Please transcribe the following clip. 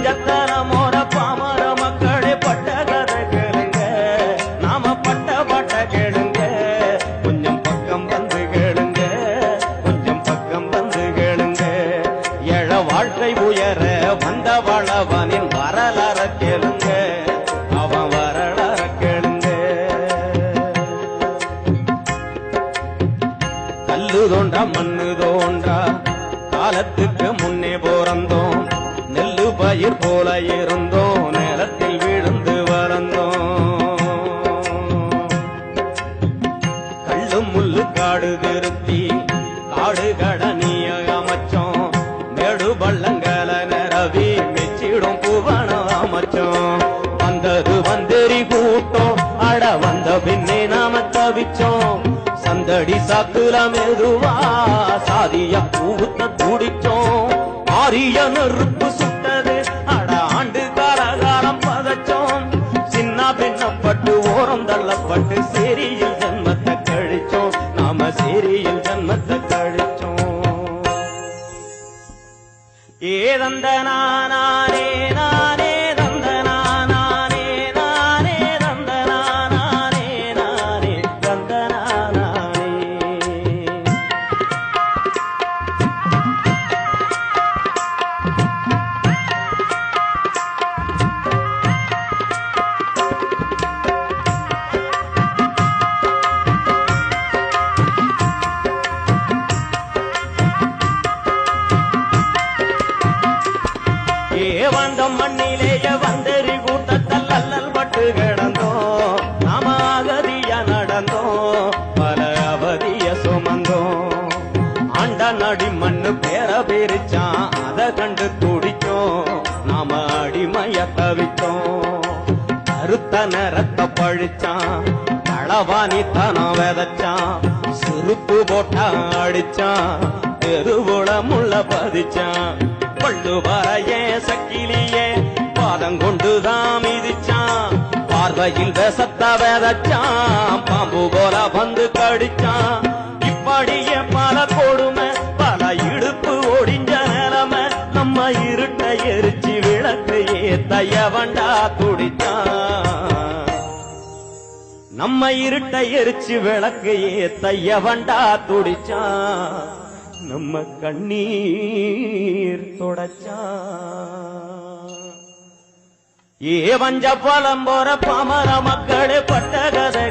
கஞ்சத்தனமோட பாமர மக்களே பட்ட கதை கேளுங்க, நாம பட்ட பாட்ட கேளுங்க. கொஞ்சம் பக்கம் வந்து கேளுங்க, கொஞ்சம் பக்கம் வந்து கேளுங்க. எழ வாழ்க்கை உயர வந்த வளவனின் வரலாற கேளுங்க, அவன் வரலாற கேளுங்க. கல்லு தோன்றா மண்ணு தோன்றா காலத்துக்கு முன்னே போறந்தோம், நெல்லு பயிர் போல இருந்தோம், நிலத்தில் விழுந்து வளர்ந்தோம். கள்ளு முள்ளு காடு திருத்தி காடு கடனிய அமைச்சோம், மேடு பள்ளங்கல நிரவி மெச்சிடும் புவனம் அமைச்சோம். வந்தது வந்தெறி கூட்டம் அட வந்த பின்னே நாம தவிச்சோம், சந்தடி சாக்குல மெதுவா சாதிய பூத்த துடிச்சோம். ஆரிய நெருப்பு சுட்டது அட ஆண்டு காலகாலம் பதச்சோம், சின்ன பின்னப்பட்டு ஓரம் தள்ளப்பட்டு சேரியில் ஜன்மத்தை கழிச்சோம், நாம சேரியில் ஜன்மத்தை கழிச்சோம். ஏதந்த நானே நானே தந்த நானே நானே தந்த நானே நானே தந்த நானே. வந்த மண்ணிலேயே வந்தெறி கூட்டத்தல் அல்லல் பட்டு கிடந்தோம், நாம அகதிய நடந்தோம், பல அவதிய சுமந்தோம். ஆண்ட நடி மண்ணு பேர பிரிச்சான், அத கண்டு துடிச்சோம், நாம அடிமைய தவிச்சோம். கருத்த நேரத்தை பழிச்சான், களவாணி தனம் விதைச்சான், சுருப்பு போட்டா அடிச்சான், தெருவுல முள்ள பதிச்சான். பள்ளு வரையே சக்கிலியே பாதம் கொண்டுதான் மிதிச்சான், பார்வையில் விஷத்த விதைச்சான், பாம்பு போல வந்து கடிச்சான். இப்படியே பல கொடுமை பல இடுப்பு ஒடிஞ்ச நிலைமை, நம்ம இருட்டை எரிச்சு விளக்கு ஏத்தைய வண்டா துடிச்சான், நம்ம இருட்டை எரிச்சு விளக்கு ஏத்தைய வண்டா துடிச்சான், நம்ம கண்ணீர் தொடச்சா. ஏ வஞ்ச பழம் போற பாமர மக்களே பட்ட கதை